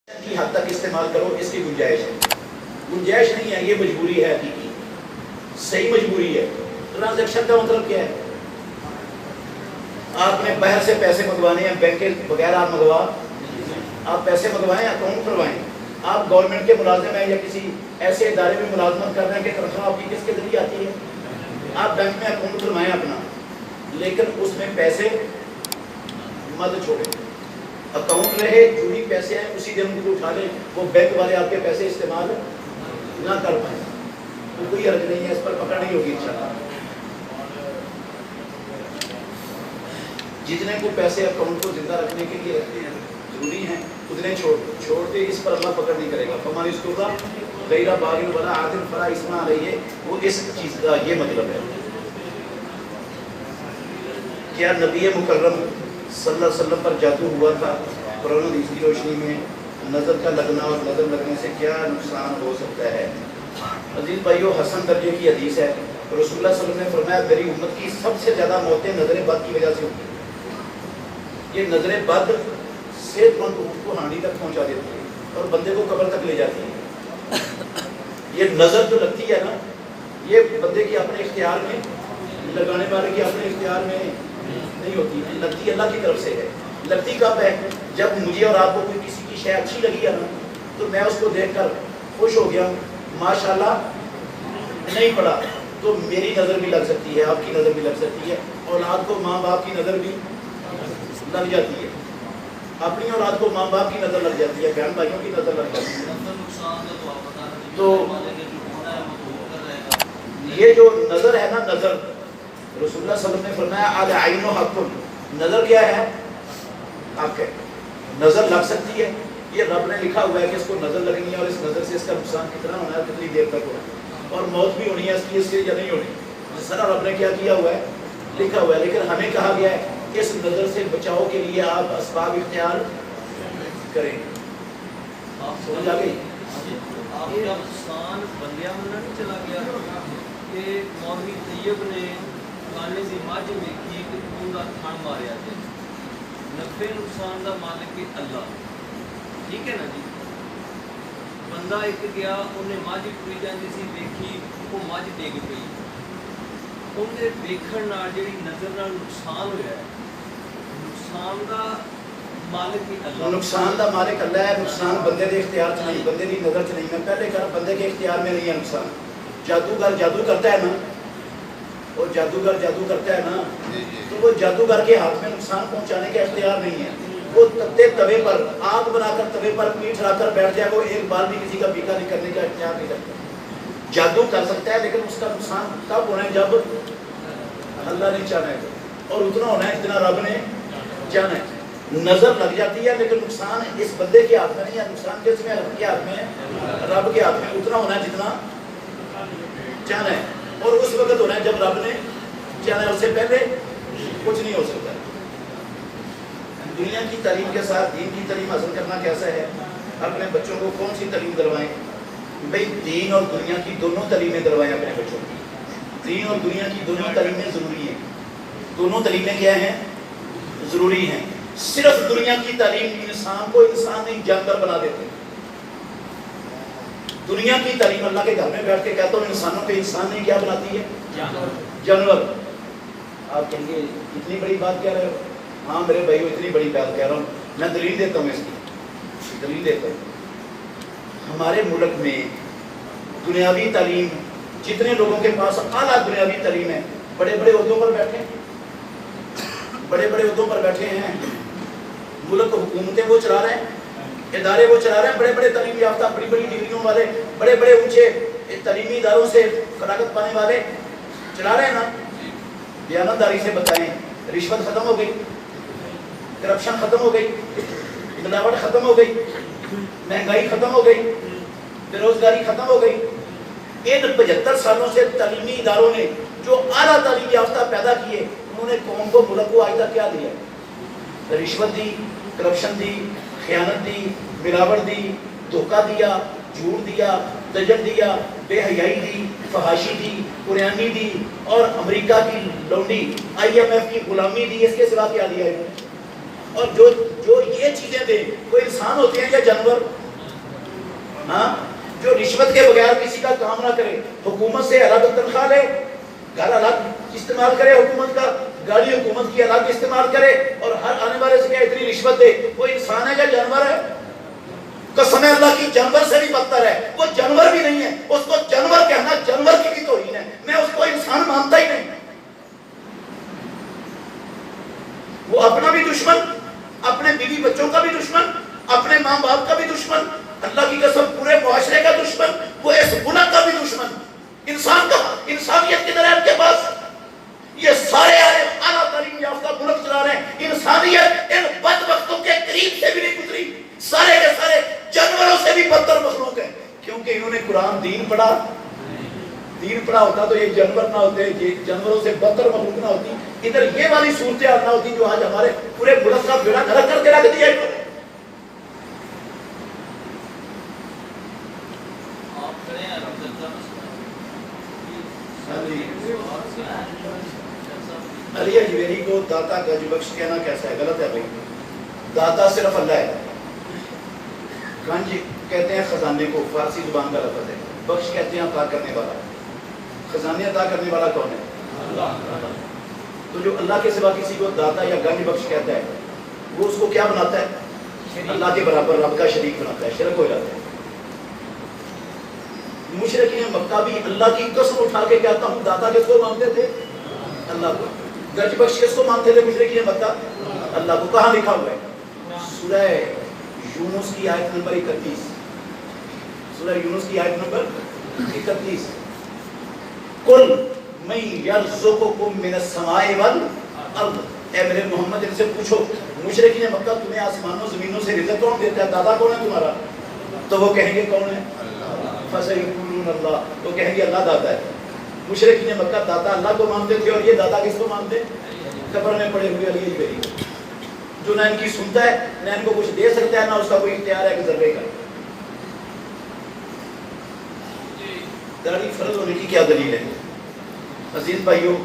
کی حد تک استعمال کرو، اس کی گنجائش ہے، گنجائش نہیں ہے، یہ مجبوری ہے حقیقی، صحیح مجبوری ہے۔ ٹرانزیکشن کا مطلب کیا ہے؟ آپ نے باہر سے پیسے منگوانے ہیں، بینک وغیرہ آپ منگوا، آپ پیسے منگوائیں، اکاؤنٹ کھلوائیں۔ آپ گورنمنٹ کے ملازم ہیں یا کسی ایسے ادارے میں ملازمت کر رہے ہیں کہ تنخواہ آپ کی کس کے ذریعے آتی ہے؟ آپ بینک میں اکاؤنٹ کھلوائیں اپنا، لیکن اس میں پیسے مت چھوڑیں، اکاؤنٹ رہے، جو بھی پیسے ہیں اسی دن ان کو اٹھا لیں، وہ بینک والے آپ کے پیسے استعمال نہ کر پائیں، تو کوئی حرج نہیں ہے، اس پر پکڑ نہیں ہوگی انشاءاللہ۔ جتنے کو پیسے اکاؤنٹ کو زندہ رکھنے کے لیے رکھتے ہیں ضروری ہیں، اتنے چھوڑتے اس پر اللہ پکڑ نہیں کرے گا۔ فمن استغفر غیر باغ ولا عاد فلا اثم علیہ، وہ اس چیز کا یہ مطلب ہے۔ کیا نبی مکرم صلی اللہ علیہ وسلم پر جادو ہوا تھا؟ قرآن و حدیث کی روشنی میں نظر کا لگنا اور نظر لگنے سے کیا نقصان ہو سکتا ہے؟ عزیز بھائیو، حسن درجے کی حدیث ہے، رسول اللہ صلی اللہ علیہ وسلم نے فرمایا میری امت کی سب سے زیادہ موتیں نظر بد کی وجہ سے ہوتی ہیں۔ یہ نظر بد صحت مند روح کو ہانی تک پہنچا دیتی ہے اور بندے کو قبر تک لے جاتی ہے۔ یہ نظر جو لگتی ہے نا، یہ بندے کے اپنے اختیار میں، لگانے والے کے اپنے اختیار میں نہیں ہوتی، لگتی اللہ کی طرف سے ہے۔ لگتی کب ہے؟ جب مجھے اور آپ کو کوئی کسی کی شے اچھی لگی ہے نا، تو میں اس کو دیکھ کر خوش ہو گیا، ماشاءاللہ نہیں پڑا تو میری نظر بھی لگ سکتی ہے، آپ کی نظر بھی لگ سکتی ہے، اولاد کو ماں باپ کی نظر بھی لگ جاتی ہے، اپنی اولاد کو ماں باپ کی نظر لگ جاتی ہے، بہن بھائیوں کی نظر لگ جاتی ہے۔ تو یہ جو نظر ہے نا، نظر رسول اللہ صلی اللہ علیہ وسلم نے فرمایا العین حق، نظر کیا ہے؟ حق ہے، نظر لگ سکتی ہے، یہ رب نے لکھا ہوا ہے کہ اس کو نظر لگنی ہے اور اس نظر سے اس کا نقصان کتنا ہونا ہے، کتنی دیر تک ہونا ہے، اور موت بھی ہونی ہے اس کی، اس سے یا نہیں ہونی، سارا رب نے کیا کیا ہوا ہے، لکھا ہوا ہے۔ لیکن ہمیں کہا گیا ہے کہ اس نظر سے بچاؤ کے لیے آپ اسباب اختیار کریں۔ سمجھ آ گئی؟ آپ کا نقصان بندیاں میں نہیں چلا گیا کہ مولوی طیب نے گانے دی ماج ویکھی کہ پورا تھن ماریا جائے، نفع نقصان دا مالک ہے اللہ، ٹھیک ہے نا جی؟ بندہ ایک گیا، انہیں ماج پوری جاندی سی ویکھی، وہ ماج ڈگ پئی، انہیں ویکھن نال جڑی نظر نال نقصان ہویا ہے، نقصان دا مالک ہی اللہ، نقصان دا مالک اللہ ہے، نقصان بندے دے اختیار چ نہیں، بندے دی نظر چ نہیں۔ میں پہلے کہا بندے کے اختیار میں نہیں ہے نقصان۔ جادوگر جادو کرتا ہے نا، اور جادوگر جادو کرتا ہے نا، تو وہ جادوگر کے ہاتھ میں نقصان پہنچانے کا اختیار نہیں ہے۔ وہ توے پر آگ بنا کر توے پر پیٹھ رکھ کر بیٹھ جائے، وہ ایک بار بھی کسی کا بیکا نہیں کرنے کا اختیار نہیں رکھتا۔ جادو کر سکتا ہے لیکن اس کا نقصان تب ہونا ہے جب اللہ نے چاہنا ہے، اور اتنا ہونا ہے جتنا رب نے چاہنا ہے۔ نظر لگ جاتی ہے لیکن نقصان اس بندے کے ہاتھ میں نہیں ہے، نقصان کس میں؟ رب کے ہاتھ میں، رب کے ہاتھ میں، اتنا ہونا ہے جتنا چاہنا ہے، اور اس وقت ہونا ہے جب رب نے چاہنا ہے، اس سے پہلے کچھ نہیں ہو سکتا۔ دنیا کی تعلیم کے ساتھ دین کی تعلیم حاصل کرنا کیسا ہے؟ اپنے بچوں کو کون سی تعلیم دلوائیں؟ بھئی دین اور دنیا کی دونوں تعلیمیں دلوائیں اپنے بچوں کی۔ دین اور دنیا کی دونوں تعلیمیں ضروری ہیں، دونوں تعلیمیں کیا ہیں؟ ضروری ہیں۔ صرف دنیا کی تعلیم انسان کو انسان نہیں جانور بنا دیتے۔ دنیا کی تعلیم اللہ کے گھر میں بیٹھ کے کہتا ہوں انسانوں کے انسان نہیں کیا بناتی ہے؟ جانور۔ آپ کہیں گے اتنی بڑی بات کہہ رہے ہو؟ ہاں میرے بھائیو اتنی بڑی بات کہہ رہا ہوں، میں دلیل دیتا ہوں، اس کی دلیل دیتا ہوں۔ ہمارے ملک میں دنیاوی تعلیم، جتنے لوگوں کے پاس اعلیٰ دنیاوی تعلیم ہے، بڑے بڑے عہدوں پر بیٹھے ہیں، بڑے بڑے عہدوں پر بیٹھے ہیں، ملک حکومتیں وہ چلا رہے ہیں، ادارے وہ چلا رہے ہیں، بڑے بڑے تعلیم یافتہ، بڑی بڑی ڈگریوں والے، بڑے بڑے اونچے تعلیمی اداروں سے فراغت پانے والے چلا رہے ہیں نا۔ دیانتداری سے بتائیں، رشوت ختم ہو گئی، کرپشن ختم ہو گئی، ملاوٹ ختم ہو گئی، مہنگائی ختم ہو گئی، بے روزگاری ختم ہو گئی۔ ان 75 سالوں سے تعلیمی اداروں نے جو اعلیٰ تعلیم یافتہ پیدا کیے، انہوں نے قوم کو، ملک کو آج تک کیا دیا؟ رشوت دی، کرپشن دی، خیانت دی، ملاوٹ دی، دھوکہ دیا، جھوٹ دیا، دجل دیا، بے حیائی دی، فحاشی دی، قریانی دی، اور امریکہ کی لونڈی IMF کی غلامی دی۔ اس کے سوا کیا دیا ہے؟ اور جو یہ چیزیں دے وہ انسان ہوتے ہیں یا جانور؟ ہاں، جو رشوت کے بغیر کسی کا کام نہ کرے، حکومت سے الگ تنخواہ لے، گھر الگ استعمال کرے حکومت کا، گاڑی حکومت کی الگ استعمال کرے، اور ہر آنے والے سے کیا اتنی رشوت دے، وہ انسان ہے یا جانور ہے؟ قسم ہے اللہ کی، جانور سے بھی بدتر ہے، وہ جانور بھی نہیں ہے، اس کو جانور کہنا جانور کی بھی توہین ہے، میں اس کو انسان مانتا ہی نہیں۔ وہ اپنا بھی دشمن، اپنے بیوی بچوں کا بھی دشمن، اپنے ماں باپ کا بھی دشمن، اللہ کی قسم پورے معاشرے کا دشمن، وہ اس ملک کا بھی دشمن۔ انسان کا انسانیت کدھر ہے ان کے پاس؟ یہ سارے اعلیٰ تعلیم یافتہ ملک چلا رہے ہیں، انسانیت ان بدبختوں کے قریب سے بھی نہیں گزری، سارے کے سارے جانوروں سے بھی بدتر مخلوق ہیں، کیونکہ انہوں نے قرآن دین پڑھا ہوتا تو یہ جانور نہ ہوتے، یہ جانوروں سے بدتر مخلوق نہ ہوتی، ادھر یہ والی صورتحال نہ ہوتی جو آج ہمارے پورے ملک کا بیڑا گھر کر کے رکھ دیا انہوں نے۔ علی اجمیری کو داتا گنج بخش کہنا کیسا ہے؟ غلط ہے بھائی، داتا صرف اللہ ہے، گنج کہتے ہیں خزانے کو، فارسی زبان کا لفظ ہے، بخش کہتے ہیں عطا کرنے والا، خزانے عطا کرنے والا کون ہے؟ اللہ۔ تو جو اللہ کے سوا کسی کو داتا یا گنج بخش کہتا ہے وہ اس کو کیا بناتا ہے؟ اللہ کے برابر رب کا شریک بناتا ہے، شرک ہو جاتا ہے۔ مشرکین مکہ بھی اللہ کی قسم اٹھا کے کہتا ہوں، داتا کس کو مانتے تھے؟ اللہ کو۔ گنج بخش کس کو مانتے تھے مشرکین مکہ؟ اللہ کو۔ کہاں لکھا ہوا ہے؟ سورہ یونس کی آیت نمبر 31، سورہ یونس کی آیت نمبر 31، قل من یرزقکم من السماء والارض، اے میرے محمد ان سے پوچھو مشرکین مکہ تمہیں آسمانوں زمینوں سے رزق کون دیتا ہے؟ دادا کون ہے تمہارا؟ تو وہ کہیں گے کون ہے؟ فَسَيَقُولُونَ اللَّهُ، وہ کہیں گے اللہ داتا ہے۔ مشرکین مکہ داتا اللہ کو مانتے تھے، اور یہ داتا کس کو مانتے؟ قبر میں پڑے ہوئے علی اجمیری کو، جو نہ ان کی سنتا ہے نہ ان کو کچھ دے سکتا ہے، نہ اس کا کوئی اختیار ہے کہ ذرے کا۔ داڑھی فرض ہونے کی کیا دلیل ہے؟ عزیز بھائیو،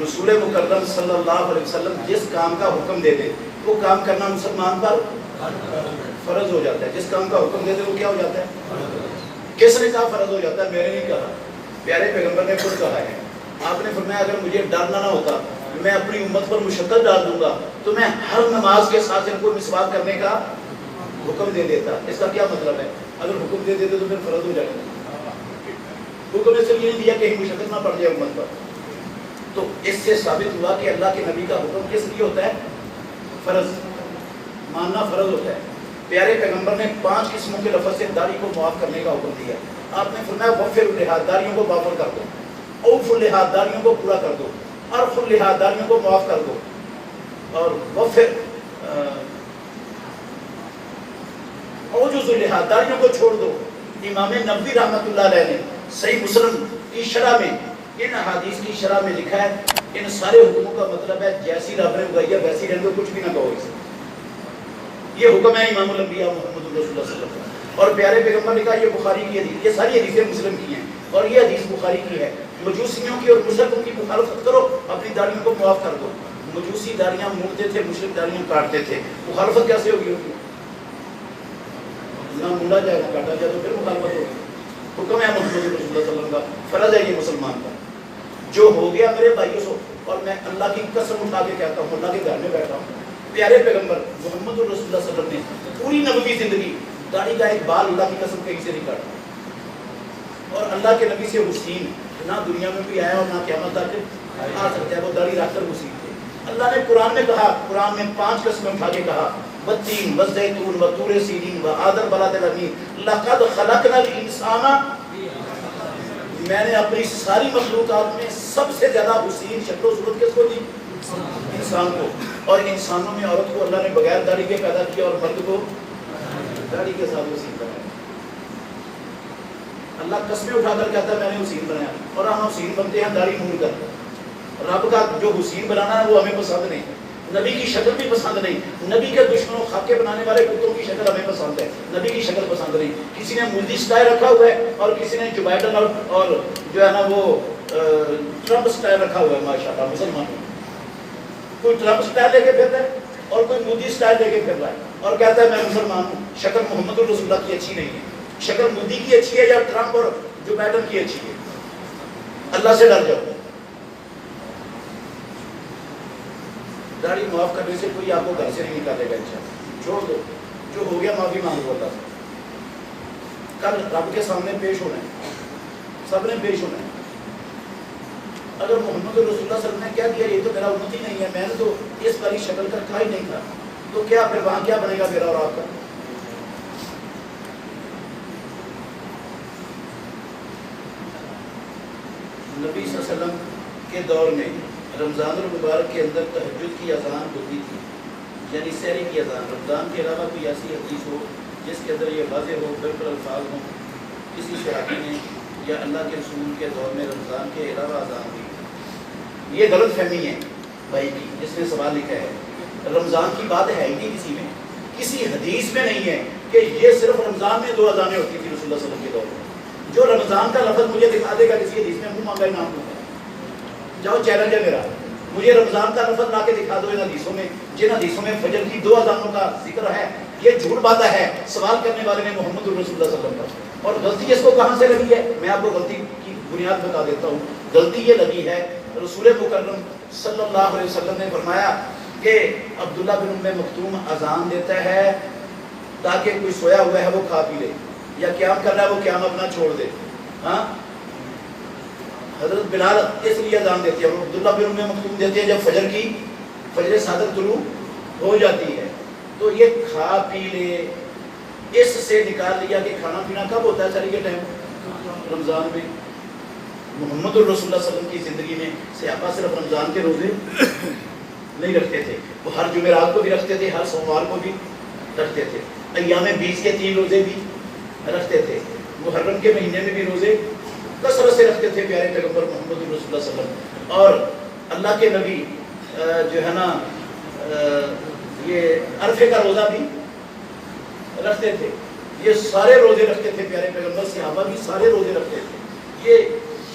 رسول مکرم صلی اللہ علیہ وسلم جس کام کا حکم دے دے وہ کام کرنا مسلمان پر فرض ہو جاتا ہے، جس کام کا حکم دے دے وہ کیا ہو جاتا ہے؟ کس نے کہا فرض ہو جاتا ہے؟ میں نے نہیں کہا، پیارے پیغمبر نے خود کہا ہے۔ آپ نے فرمایا اگر مجھے ڈرنا نہ ہوتا میں اپنی امت پر مشقت ڈال دوں گا تو میں ہر نماز کے ساتھ ان کو مسواک کرنے کا حکم دے دیتا۔ اس کا کیا مطلب ہے؟ اگر حکم دے دیتے تو پھر فرض ہو جائے گا۔ حکم نے صرف یہ نہیں دیا کہ مشقت نہ پڑ جائے امت پر۔ تو اس سے ثابت ہوا کہ اللہ کے نبی کا حکم کس لیے ہوتا ہے؟ فرض، ماننا فرض ہوتا ہے۔ پیارے پیغمبر نے 5 قسموں کے لفظ سے داڑھی کو معاف کرنے کا حکم دیا۔ آپ نے فرمایا وفر اللحیٰ، داڑھیوں کو معاف کر دو، اوف اللحیٰ، داڑھیوں کو پورا کر دو، عرف اللحیٰ، داڑھیوں کو معاف کر دو، اور وفر اوجز اللحیٰ، داڑھیوں کو چھوڑ دو۔ امام نبوی رحمۃ اللہ علیہ نے صحیح مسلم کی شرح میں ان حدیث کی شرح میں لکھا ہے ان سارے حکموں کا مطلب ہے جیسی رب نے اگائی ہے ویسی رہنے دو، کچھ بھی نہ کہو اسے۔ یہ حکم ہے امام الانبیاء محمد رسول اللہ صلی اللہ علیہ وسلم۔ اور پیارے پیغمبر نے کہا یہ بخاری کی حدیث، یہ ساری حدیثیں مسلم کی ہیں اور یہ حدیث بخاری کی ہے، مجوسیوں کی اور مشرکوں کی مخالفت کرو، اپنی داڑھیوں کو معاف کر دو۔ مجوسی داڑھیاں مونڈتے تھے، مشرک داڑھیاں کاٹتے تھے، مخالفت کیسے ہوگی؟ نہ مونڈا جائے نہ کاٹا جائے تو پھر مخالفت ہوگی۔ حکم ہے محمد رسول اللہ صلی اللہ علیہ وسلم کا، فرض ہے یہ مسلمان کا۔ جو ہو گیا میرے بھائیوں سو، اور میں اللہ کی قسم اٹھا کے کہتا ہوں، اللہ کے گھر میں بیٹھا ہوں، پیارے پیغمبر محمد رسول اللہ صلی اللہ علیہ وسلم نے پوری نبوی زندگی داڑھی کا ایک بال اللہ کی قسم کہیں سے نہیں کاٹا، اور اللہ کے نبی سے حسین نہ دنیا میں بھی آیا اور نہ قیامت تک آ سکتا ہے، وہ داڑھی رکھ کر حسین تھے۔ اللہ نے قرآن میں کہا، قرآن میں 5 قسمیں اٹھا کے کہا، والتین والزیتون وطور سینین وہذا البلد الامین لقد خلقنا الانسان، میں نے اپنی ساری مخلوقات میں سب سے زیادہ حسین شکل و صورت کس کو دی؟ انسان کو۔ اور انسانوں میں عورت کو اللہ نے بغیر داڑھی کے پیدا کیا اور مرد کو داڑھی کے ساتھ حسین بنایا۔ اللہ قسمیں اٹھا کر کہتا ہے میں نے حسین بنایا، اور ہم حسین بنتے ہیں داڑھی مونڈ کر۔ رب کا جو حسین بنانا ہے وہ ہمیں پسند نہیں، نبی کی شکل بھی پسند نہیں، نبی کے دشمنوں خاکے بنانے والے کتوں کی شکل ہمیں پسند ہے، نبی کی شکل پسند نہیں۔ کسی نے مودی سٹائل رکھا ہوا ہے اور کسی نے جو بائیڈن اور جو ہے نا وہ ٹرمپ سٹائل رکھا ہوا ہے، ماشاءاللہ مسلمانوں۔ کوئی ٹرمپ سٹائل لے کے پھرتا ہے، اور کوئی مودی سٹائل لے کے پھر رہا ہے اور کہتا ہے میں مسلمان ہوں. شکل محمد الرسول اللہ کی اچھی نہیں ہے, شکل مودی کی اچھی ہے یا ٹرمپ اور جو بائیڈن کی اچھی ہے. اللہ سے ڈر جاؤ. داڑھی معاف کرنے سے کوئی آپ کو گھر سے نہیں نکالے گا. انشاءاللہ چھوڑ دو, جو ہو گیا معافی مانگو اللہ سے. کل رب کے سامنے پیش ہونا ہے, سب نے پیش ہونا ہے. اگر محمد رسول اللہ صلی اللہ علیہ وسلم نے کیا کیا یہ تو میرا امت ہی نہیں ہے, میں نے تو اس والی شکل کا کھا ہی نہیں تھا, تو کیا پھر وہاں کیا بنے گا میرا اور آپ کا؟ نبی صلی اللہ علیہ وسلم کے دور میں رمضان المبارک کے اندر تہجد کی اذان ہوتی تھی, یعنی سحری کی اذان. رمضان کے علاوہ کوئی ایسی حدیث ہو جس کے اندر یہ واضح ہو, بالکل الفاظ ہوں کسی صحابی نے یا اللہ کے رسول کے دور میں رمضان کے علاوہ اذان ہوئی. یہ غلط فہمی ہے بھائی کی جس نے سوال لکھا ہے. رمضان کی بات ہے ہی نہیں کسی میں, کسی حدیث میں نہیں ہے کہ یہ صرف رمضان میں 2 اذانیں ہوتی تھی رسول اللہ صلی اللہ علیہ وسلم کے دور میں. جو رمضان کا لفظ مجھے دکھا دے گا کسی حدیث میں, منہ مانگا انعام دوں گا. جاؤ چیلنج ہے میرا, مجھے رمضان کا لفظ لا کے دکھا دو ان حدیثوں میں جن حدیثوں میں فجر کی 2 اذانوں کا ذکر ہے. یہ جھوٹ بات ہے. سوال کرنے والے نے محمد الرسول اللہ صلی اللہ علیہ وسلم پر, اور غلطی اس کو کہاں سے لگی ہے میں آپ کو غلطی کی بنیاد بتا دیتا ہوں. غلطی یہ لگی ہے, رسول مکرم صلی اللہ علیہ وسلم نے فرمایا کہ عبداللہ بن ام مکتوم اذان دیتا ہے تاکہ کوئی سویا ہوا ہے وہ کھا پی لے, یا قیام کر رہا ہے وہ قیام اپنا چھوڑ دے. ہاں, حضرت بلال اس لیے اذان دیتی ہے, عبداللہ بن ام مکتوم دیتے ہیں جب فجر صادق طلوع ہو جاتی ہے. تو یہ کھا پی لے, اس سے نکال لیا کہ کھانا پینا کب ہوتا ہے سر, یہ ٹائم رمضان میں. محمد الرسول اللہ صلی اللہ علیہ وسلم کی زندگی میں صحابہ صرف رمضان کے روزے نہیں رکھتے تھے, وہ ہر جمعرات کو بھی رکھتے تھے, ہر سوموار کو بھی رکھتے تھے, ایام 20 کے 3 روزے بھی رکھتے تھے, محرم کے مہینے میں بھی روزے کثرت سے رکھتے تھے پیارے پیغمبر محمد الرسول اللہ صلی اللہ علیہ وسلم. اور اللہ کے نبی جو ہے نا یہ عرفے کا روزہ بھی رکھتے تھے. یہ سارے روزے رکھتے تھے پیارے پیغمبر, صحابہ بھی سارے روزے رکھتے تھے.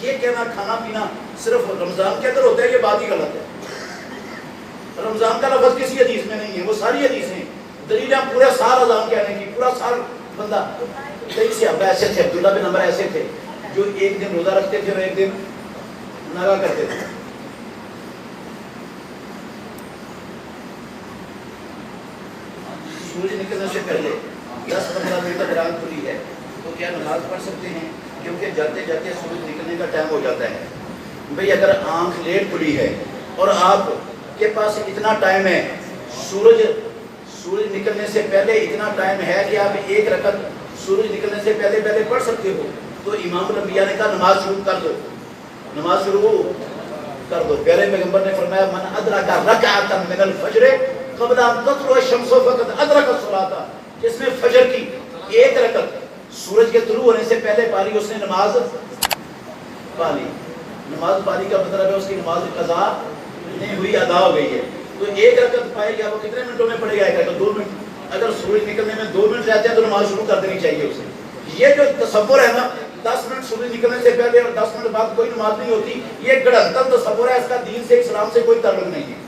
یہ کہنا کھانا پینا صرف رمضان کے اندر ہوتا ہے, یہ بات ہی غلط ہے. رمضان کا لفظ کسی حدیث میں نہیں ہے, وہ ساری حدیثیں دلیل پورا سال اذان کہنے کی, پورا سال بندہ. کئی صحابہ ایسے تھے, عبداللہ بن عمر ایسے تھے جو ایک دن روزہ رکھتے تھے اور ایک دن ناغا کرتے تھے. سورج نکلنے سے پہلے 10-15 منٹ تک رات کھلی ہے تو کیا نماز پڑھ سکتے ہیں؟ کیونکہ جاتے جاتے سورج نکلنے کا ٹائم ہو جاتا ہے. بھئی اگر آنکھ لیٹ کھلی ہے اور آپ کے پاس اتنا ٹائم ہے, سورج نکلنے سے پہلے اتنا ٹائم ہے کہ آپ 1 رکعت سورج نکلنے سے پہلے پڑھ سکتے ہو, تو امام الانبیاء نے کہا نماز شروع کر دو, نماز شروع کر دو. پیارے پیغمبر نے فرمایا من ادرک رکعۃ من الفجر قبل ان تطلع الشمس فقد ادرک الصلاۃ, جس نے فجر کی 1 رکعت سورج کے طلوع ہونے سے پہلے پاری, اس نے نماز پالی. نماز پالی کا مطلب ہے اس کی نماز قضا نہیں ہوئی, ادا ہو گئی ہے. تو 1 رکعت پائے گا, وہ کتنے منٹوں میں پڑے گا؟ 1 رکعت 2 منٹ. اگر سورج نکلنے میں 2 منٹ رہتے ہیں تو نماز شروع کر دینی چاہیے اسے. یہ جو تصور ہے نا 10 منٹ سورج نکلنے سے پہلے اور 10 منٹ بعد کوئی نماز نہیں ہوتی, یہ گڑھنتر تصور ہے, اس کا دین سے اسلام سے کوئی تعلق نہیں ہے.